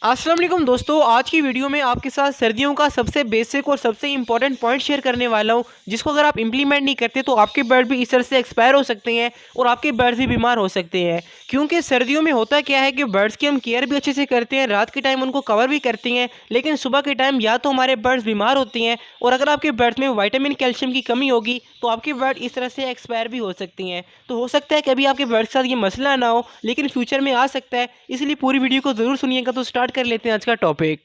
अस्सलाम वालेकुम दोस्तों, आज की वीडियो में आपके साथ सर्दियों का सबसे बेसिक और सबसे इंपॉर्टेंट पॉइंट शेयर करने वाला हूं, जिसको अगर आप इंप्लीमेंट नहीं करते तो आपके बर्ड भी इस तरह से एक्सपायर हो सकते हैं और आपके बर्ड्स भी बीमार हो सकते हैं। क्योंकि सर्दियों में होता क्या है कि बर्ड्स की हम केयर भी अच्छे से करते हैं, रात के टाइम उनको कवर भी करते हैं, लेकिन सुबह के टाइम या तो हमारे बर्ड्स बीमार होते हैं और अगर आपके बर्ड्स में विटामिन कैल्शियम की कमी होगी तो आपके बर्ड इस तरह से एक्सपायर भी हो सकती हैं। तो हो सकता है कभी आपके बर्ड्स के साथ ये मसला ना हो, लेकिन फ्यूचर में आ सकता है, इसलिए पूरी वीडियो को ज़रूर सुनिएगा। तो स्टार्ट कर लेते हैं आज का टॉपिक।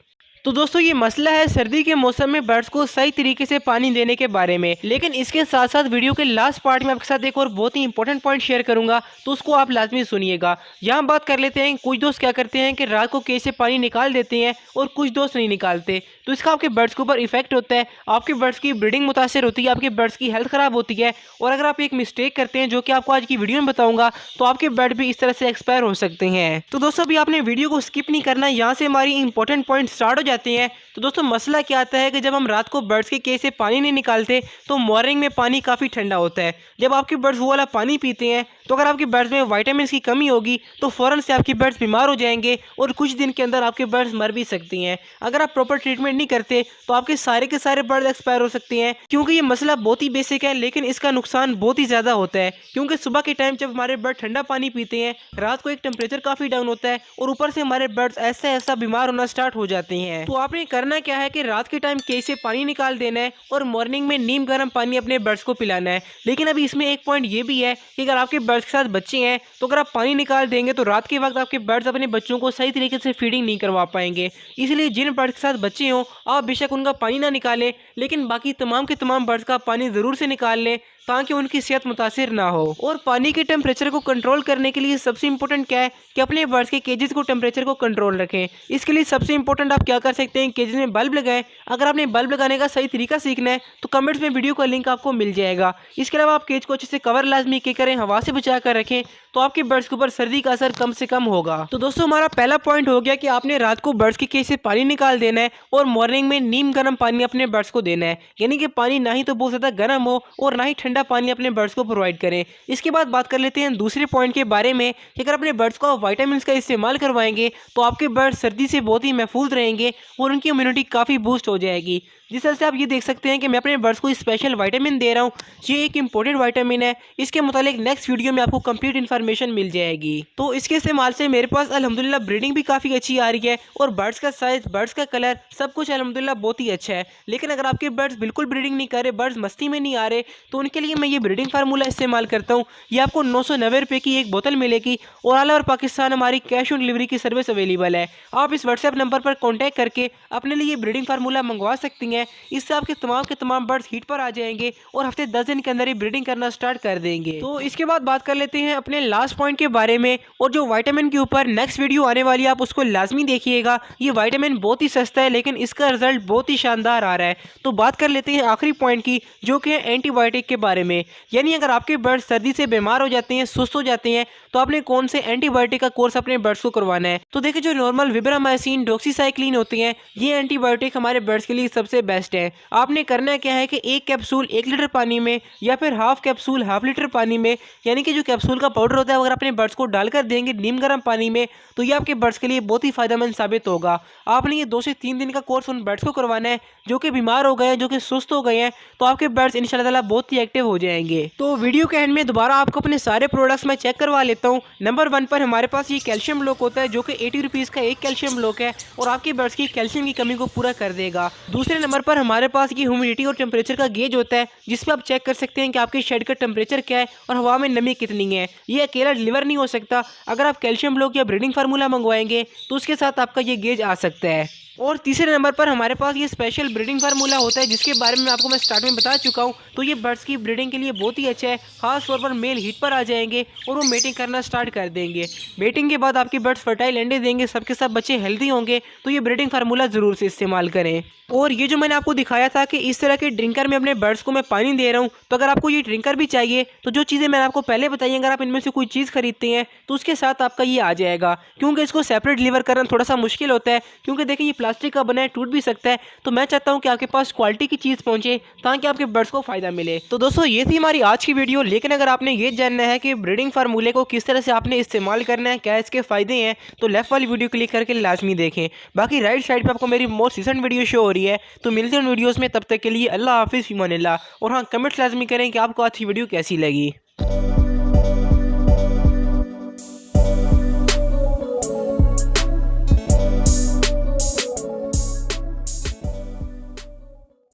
तो दोस्तों ये मसला है सर्दी के मौसम में बर्ड्स को सही तरीके से पानी देने के बारे में, लेकिन इसके साथ साथ वीडियो के लास्ट पार्ट में आपके साथ एक और बहुत ही इंपॉर्टेंट पॉइंट शेयर करूंगा, तो उसको आप लाजमी सुनिएगा। यहाँ बात कर लेते हैं, कुछ दोस्त क्या करते हैं कि रात को केज से पानी निकाल देते हैं और कुछ दोस्त नहीं निकालते, तो इसका आपके बर्ड्स के ऊपर इफेक्ट होता है, आपके बर्ड्स की ब्रीडिंग मुतासर होती है, आपके बर्ड्स की हेल्थ खराब होती है। और अगर आप एक मिस्टेक करते हैं जो कि आपको आज की वीडियो में बताऊंगा, तो आपके बर्ड भी इस तरह से एक्सपायर हो सकते हैं। तो दोस्तों अभी आपने वीडियो को स्किप नहीं करना, यहाँ से हमारी इंपॉर्टेंट पॉइंट स्टार्ट हो जाते हैं। तो दोस्तों मसला क्या आता है कि जब हम रात को बर्ड्स के केज से पानी नहीं निकालते तो मॉर्निंग में पानी काफ़ी ठंडा होता है। जब आपके बर्ड्स वो वाला पानी पीते हैं तो अगर आपके बर्ड्स में विटामिन की कमी होगी तो फ़ौरन से आपके बर्ड्स बीमार हो जाएंगे और कुछ दिन के अंदर आपके बर्ड्स मर भी सकती हैं। अगर आप प्रॉपर ट्रीटमेंट नहीं करते तो आपके सारे के सारे बर्ड एक्सपायर हो सकते हैं। क्योंकि ये मसला बहुत ही बेसिक है, लेकिन इसका नुकसान बहुत ही ज़्यादा होता है। क्योंकि सुबह के टाइम जब हमारे बर्ड ठंडा पानी पीते हैं, रात को एक टेम्परेचर काफ़ी डाउन होता है और ऊपर से हमारे बर्ड्स ऐसा ऐसा बीमार होना स्टार्ट हो जाते हैं। तो आपने करना क्या है कि रात के टाइम केज से पानी निकाल देना है और मॉर्निंग में नीम गर्म पानी अपने बर्ड्स को पिलाना है। लेकिन अभी इसमें एक पॉइंट ये भी है कि अगर आपके बर्ड्स के साथ बच्चे हैं तो अगर आप पानी निकाल देंगे तो रात के वक्त आपके बर्ड्स अपने बच्चों को सही तरीके से फीडिंग नहीं करवा पाएंगे। इसलिए जिन बर्ड्स के साथ बच्चे हों आप बेशक उनका पानी ना निकालें, लेकिन बाकी तमाम के तमाम बर्ड्स का पानी ज़रूर से निकाल लें ताकि उनकी सेहत मुतासिर ना हो। और पानी के टेम्परेचर को कंट्रोल करने के लिए सबसे इंपॉर्टेंट क्या है कि अपने बर्ड्स के केजेस को टेम्परेचर को कंट्रोल रखें। इसके लिए सबसे इंपॉर्टेंट आप क्या कर सकते हैं, केजेस में बल्ब लगाएं। अगर आपने बल्ब लगाने का सही तरीका सीखना है तो कमेंट्स में वीडियो का लिंक आपको मिल जाएगा। इसके अलावा आप केज को अच्छे से कवर लाजमी के करें, हवा से बचा कर रखें, तो आपके बर्ड्स के ऊपर सर्दी का असर कम से कम होगा। तो दोस्तों हमारा पहला पॉइंट हो गया कि आपने रात को बर्ड्स के केज से पानी निकाल देना है और मॉर्निंग में नीम गर्म पानी अपने बर्ड्स को देना है। यानी कि पानी ना ही तो बहुत ज़्यादा गर्म हो और ना ही ठंडा पानी अपने बर्ड्स को प्रोवाइड करें। इसके बाद बात कर लेते हैं दूसरे पॉइंट के बारे में कि अगर अपने बर्ड्स को विटामिन का इस्तेमाल करवाएंगे तो आपके बर्ड्स सर्दी से बहुत ही महफूज रहेंगे और उनकी इम्यूनिटी काफ़ी बूस्ट हो जाएगी। जिस तरह से आप ये देख सकते हैं कि मैं अपने बर्ड्स को स्पेशल विटामिन दे रहा हूँ, ये एक इंपॉर्टेंट विटामिन है। इसके मुतालिक नेक्स्ट वीडियो में आपको कंप्लीट इन्फॉर्मेशन मिल जाएगी। तो इसके इस्तेमाल से मेरे पास अल्हम्दुलिल्लाह ब्रीडिंग भी काफ़ी अच्छी आ रही है और बर्ड्स का साइज, बर्ड्स का कलर, सब कुछ अल्हम्दुलिल्लाह बहुत ही अच्छा है। लेकिन अगर आपके बर्ड्स बिल्कुल ब्रीडिंग नहीं कर रहे, बर्ड्स मस्ती में नहीं आ रहे, तो उनके लिए मैं ये ब्रीडिंग फार्मूला इस्तेमाल करता हूँ। ये आपको 990 रुपये की एक बोतल मिलेगी और ऑल ओवर पाकिस्तान हमारी कैश ऑन डिलीवरी की सर्विस अवेलेबल है। आप इस व्हाट्सएप नंबर पर कॉन्टैक्ट करके अपने लिए ब्रीडिंग फार्मूला मंगवा सकती हैं। इससे आपके तमाम के तमाम बर्ड्स हीट पर आ जाएंगे और हफ्ते 10 दिन के अंदर ही ब्रीडिंग करना स्टार्ट कर देंगे। तो इसके बाद बात कर लेते हैं अपने लास्ट पॉइंट के बारे में, और जो विटामिन के ऊपर नेक्स्ट वीडियो आने वाली है आप उसको लाजमी देखिएगा। ये विटामिन बहुत ही सस्ता है लेकिन इसका रिजल्ट बहुत ही शानदार आ रहा है। तो बात कर लेते हैं आखिरी पॉइंट की, जो कि है एंटीबायोटिक के बारे में। यानी अगर आपके बर्ड्स सर्दी से बीमार हो जाते हैं, सुस्त हो जाते हैं, तो आपने कौन से एंटीबायोटिक का कोर्स अपने बर्ड्स को करवाना है। तो देखिए जो नॉर्मल विब्रामाइसिन, डॉक्सीसाइक्लिन होते हैं, ये एंटीबायोटिक हमारे बर्ड्स के लिए सबसे बेस्ट है। आपने करना क्या है कि एक कैप्सूल 1 लीटर पानी में या फिर हाफ कैप्सूल हाफ लीटर पानी में, यानी कि जो कैप्सूल का पाउडर होता है अगर अपने बर्ड्स को डालकर देंगे नीम गर्म पानी में, तो ये आपके बर्ड्स के लिए बहुत ही फायदेमंद साबित होगा। आपने ये 2 से 3 दिन का कोर्स उन बर्ड्स को करवाना है जो कि बीमार हो गए हैं, जो कि सुस्त हो गए हैं, तो आपके बर्ड्स इंशाल्लाह ताला बहुत ही एक्टिव हो जाएंगे। तो वीडियो के एंड में दोबारा आपको अपने सारे प्रोडक्ट्स मैं चेक करवा लेता हूँ। नंबर 1 पर हमारे पास ये कैल्शियम ब्लॉक होता है जो कि 80 रुपीज़ का एक कैल्शियम ब्लॉक है और आपके बर्ड्स की कैल्शियम की कमी को पूरा कर देगा। दूसरे नंबर पर हमारे पास ये ह्यूमिडिटी और टेम्परेचर का गेज होता है जिसपे आप चेक कर सकते हैं कि आपके शेड का टेम्परेचर क्या है और हवा में नमी कितनी है। ये अकेला डिलीवर नहीं हो सकता, अगर आप कैल्शियम ब्लॉक या ब्रीडिंग फार्मूला मंगवाएंगे तो उसके साथ आपका ये गेज आ सकता है। और तीसरे नंबर पर हमारे पास ये स्पेशल ब्रीडिंग फार्मूला होता है जिसके बारे में आपको मैं स्टार्ट में बता चुका हूँ। तो ये बर्ड्स की ब्रीडिंग के लिए बहुत ही अच्छा है, खास तौर पर मेल हीट पर आ जाएंगे और वो मेटिंग करना स्टार्ट कर देंगे। मेटिंग के बाद आपके बर्ड्स फर्टाइल अंडे देंगे, सबके सब बच्चे हेल्दी होंगे। तो ये ब्रीडिंग फार्मूला ज़रूर से इस्तेमाल करें। और ये जो मैंने आपको दिखाया था कि इस तरह के ड्रिंकर में अपने बर्ड्स को मैं पानी दे रहा हूँ, तो अगर आपको ये ड्रिंकर भी चाहिए तो जो चीज़ें मैंने आपको पहले बताई, अगर आप इनमें से कोई चीज़ खरीदते हैं तो उसके साथ आपका ये आ जाएगा। क्योंकि इसको सेपरेट डिलीवर करना थोड़ा सा मुश्किल होता है, क्योंकि देखिए ये प्लास्टिक का बना है, टूट भी सकता है। तो मैं चाहता हूँ कि आपके पास क्वालिटी की चीज़ पहुँचे ताकि आपके बर्ड्स को फ़ायदा मिले। तो दोस्तों ये थी हमारी आज की वीडियो। लेकिन अगर आपने ये जानना है कि ब्रीडिंग फार्मूले को किस तरह से आपने इस्तेमाल करना है, क्या इसके फ़ायदे हैं, तो लेफ्ट वाली वीडियो क्लिक करके लाजमी देखें। बाकी राइट साइड पर आपको मेरी मोस्ट रिसेंट वीडियो शो हो रही है। तो मिलते हैं उन वीडियोज़ में, तब तक के लिए अल्लाह हाफिज़, फ़ी अमान अल्लाह। और हाँ, कमेंट्स लाजमी करें कि आपको आज की वीडियो कैसी लगी।